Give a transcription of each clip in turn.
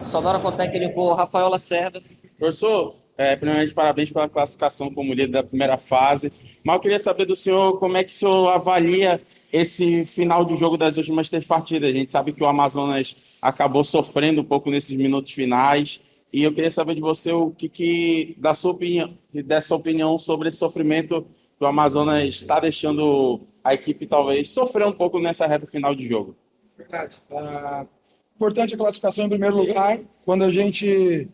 Sonora com o técnico Rafael Lacerda. Professor, primeiramente, parabéns pela classificação como líder da primeira fase. Mas eu queria saber do senhor como é que o senhor avalia esse final de jogo das últimas três partidas. A gente sabe que o Amazonas acabou sofrendo um pouco nesses minutos finais. E eu queria saber de você o que da sua opinião, dessa opinião sobre esse sofrimento que o Amazonas está deixando a equipe talvez sofrer um pouco nessa reta final de jogo. Verdade. Importante a classificação em primeiro lugar, quando a gente,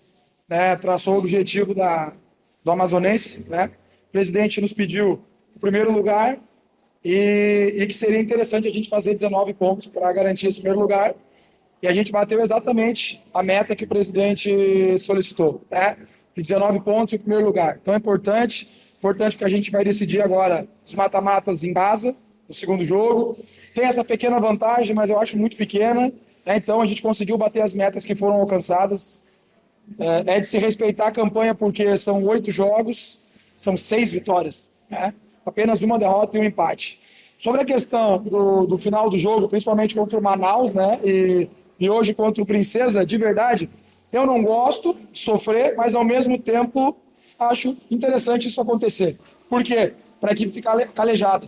né, traçou o objetivo do Amazonense, né? O presidente nos pediu o primeiro lugar e que seria interessante a gente fazer 19 pontos para garantir esse primeiro lugar. E a gente bateu exatamente a meta que o presidente solicitou, né? De 19 pontos em primeiro lugar. Então é importante que a gente vai decidir agora os mata-matas em casa, no segundo jogo. Tem essa pequena vantagem, mas eu acho muito pequena, né? Então a gente conseguiu bater as metas que foram alcançadas. É de se respeitar a campanha, porque são 8 jogos, são 6 vitórias, né? Apenas uma derrota e um empate. Sobre a questão do final do jogo, principalmente contra o Manaus, né? E hoje contra o Princesa, de verdade, eu não gosto de sofrer, mas ao mesmo tempo acho interessante isso acontecer. Por quê? Para a equipe ficar calejada.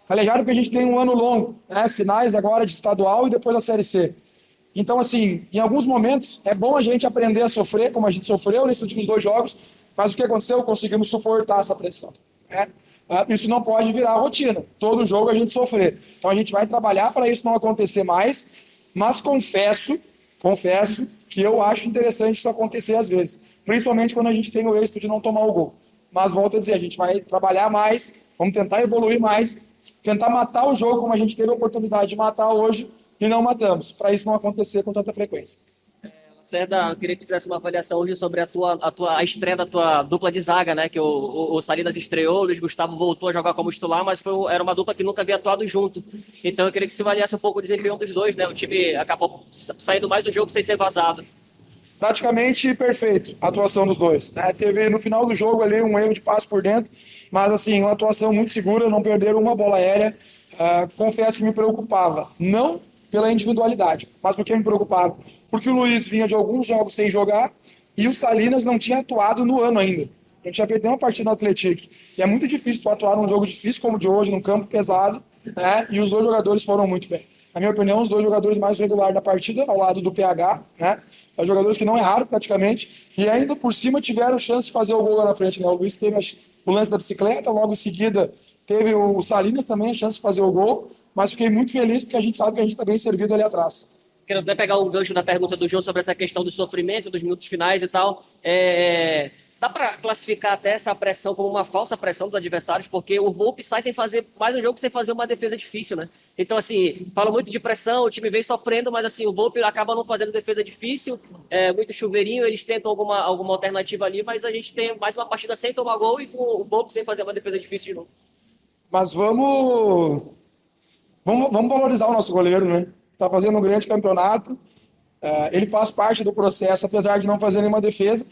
Calejada porque a gente tem um ano longo, né? Finais agora de estadual e depois a Série C. Então, assim, em alguns momentos é bom a gente aprender a sofrer, como a gente sofreu nesses últimos 2 jogos, mas o que aconteceu? Conseguimos suportar essa pressão, né? Isso não pode virar rotina. Todo jogo a gente sofrer. Então a gente vai trabalhar para isso não acontecer mais, mas confesso que eu acho interessante isso acontecer às vezes, principalmente quando a gente tem o êxito de não tomar o gol. Mas volto a dizer, a gente vai trabalhar mais, vamos tentar evoluir mais, tentar matar o jogo como a gente teve a oportunidade de matar hoje e não matamos, para isso não acontecer com tanta frequência. Lacerda, eu queria que tu fizesse uma avaliação hoje sobre a estreia da tua dupla de zaga, né? Que o Salinas estreou, o Luiz Gustavo voltou a jogar como titular, mas era uma dupla que nunca havia atuado junto. Então eu queria que se avaliasse um pouco o desempenho dos dois, né? O time acabou saindo mais do jogo sem ser vazado. Praticamente perfeito a atuação dos dois, né? Teve no final do jogo ali um erro de passe por dentro, mas assim, uma atuação muito segura, não perderam uma bola aérea. Confesso que me preocupava, não pela individualidade, mas porque me preocupava, porque o Luiz vinha de alguns jogos sem jogar e o Salinas não tinha atuado no ano ainda. A gente já fez uma partida no Atlético e é muito difícil tu atuar num jogo difícil como o de hoje, num campo pesado, né? E os dois jogadores foram muito bem. Na minha opinião, os dois jogadores mais regulares da partida, ao lado do PH, né? Jogadores que não erraram praticamente e ainda por cima tiveram chance de fazer o gol lá na frente, né? O Luiz teve o lance da bicicleta, logo em seguida teve o Salinas também a chance de fazer o gol, mas fiquei muito feliz porque a gente sabe que a gente está bem servido ali atrás. Quero até pegar um gancho da pergunta do João sobre essa questão do sofrimento, dos minutos finais e tal. Dá para classificar até essa pressão como uma falsa pressão dos adversários, porque o Volpe sai sem fazer mais um jogo sem fazer uma defesa difícil, né? Então, assim, fala muito de pressão, o time vem sofrendo, mas assim, o Volpe acaba não fazendo defesa difícil, muito chuveirinho, eles tentam alguma alternativa ali, mas a gente tem mais uma partida sem tomar gol e com o Volpe sem fazer uma defesa difícil de novo. Mas vamos valorizar o nosso goleiro, né? Está fazendo um grande campeonato. Ele faz parte do processo, apesar de não fazer nenhuma defesa.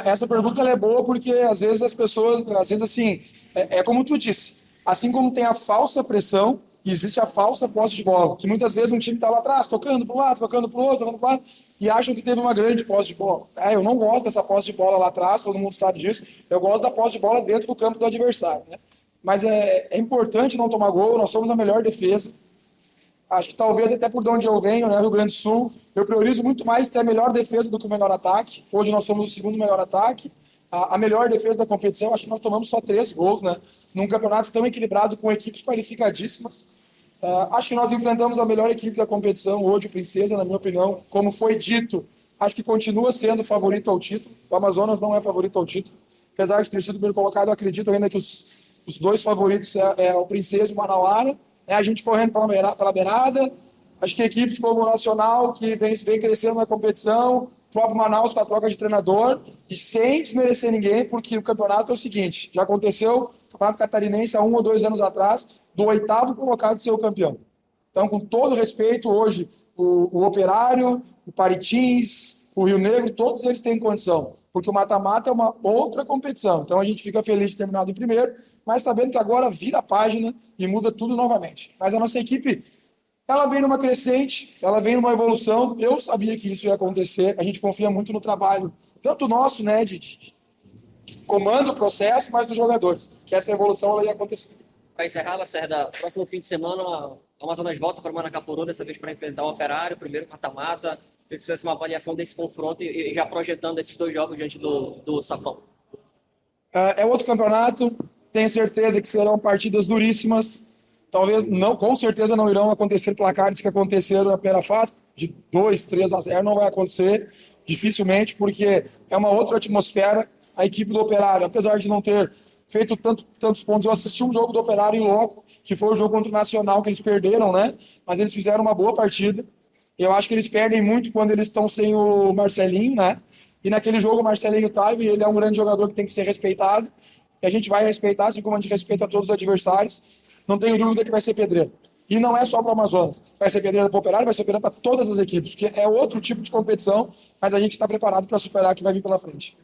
Essa pergunta ela é boa porque às vezes as pessoas, às vezes assim, é como tu disse, assim como tem a falsa pressão, existe a falsa posse de bola, que muitas vezes um time está lá atrás, tocando para um lado, tocando para o outro, tocando para o lado, e acham que teve uma grande posse de bola. Eu não gosto dessa posse de bola lá atrás, todo mundo sabe disso. Eu gosto da posse de bola dentro do campo do adversário, né? Mas é importante não tomar gol, nós somos a melhor defesa. Acho que talvez até por onde eu venho, né, Rio Grande do Sul, eu priorizo muito mais ter a melhor defesa do que o melhor ataque. Hoje nós somos o segundo melhor ataque, a melhor defesa da competição. Acho que nós tomamos só 3 gols, né? Num campeonato tão equilibrado com equipes qualificadíssimas. Acho que nós enfrentamos a melhor equipe da competição hoje, o Princesa, na minha opinião. Como foi dito, acho que continua sendo favorito ao título. O Amazonas não é favorito ao título. Apesar de ter sido bem colocado, eu acredito ainda que os dois favoritos é o Princesa e o Manauara. A gente correndo pela beirada. Acho que equipes como o Nacional, que vem crescendo na competição, o próprio Manaus com a troca de treinador, e sem desmerecer ninguém, porque o campeonato é o seguinte: já aconteceu no Campeonato Catarinense há 1 ou 2 anos atrás, do oitavo colocado ser o campeão. Então, com todo respeito, hoje, o Operário, o Paritins, o Rio Negro, todos eles têm condição, porque o mata-mata é uma outra competição. Então, a gente fica feliz de ter terminado em primeiro, mas sabendo que agora vira a página e muda tudo novamente. Mas a nossa equipe Ela vem numa crescente, ela vem numa evolução. Eu sabia que isso ia acontecer. A gente confia muito no trabalho, tanto nosso, né, de comando o processo, mas dos jogadores, que essa evolução ela ia acontecer. Para encerrar, Lacerda, próximo fim de semana, o Amazonas volta para Manacapuru, dessa vez para enfrentar o Operário, primeiro mata-mata. Queria que você fizesse uma avaliação desse confronto e já projetando esses dois jogos diante do Sapão. É outro campeonato, tenho certeza que serão partidas duríssimas. Talvez não, com certeza não irão acontecer placares que aconteceram na primeira fase, de 2-3-0, não vai acontecer, dificilmente, porque é uma outra atmosfera. A equipe do Operário, apesar de não ter feito tantos pontos, eu assisti um jogo do Operário em loco, que foi o jogo contra o Nacional, que eles perderam, né? Mas eles fizeram uma boa partida. Eu acho que eles perdem muito quando eles estão sem o Marcelinho, né? E naquele jogo o Marcelinho estava, e ele é um grande jogador que tem que ser respeitado. E a gente vai respeitar, assim como a gente respeita todos os adversários. Não tenho dúvida que vai ser pedreiro. E não é só para o Amazonas. Vai ser pedreiro para o Operário, vai ser pedreiro para todas as equipes, que é outro tipo de competição, mas a gente está preparado para superar o que vai vir pela frente.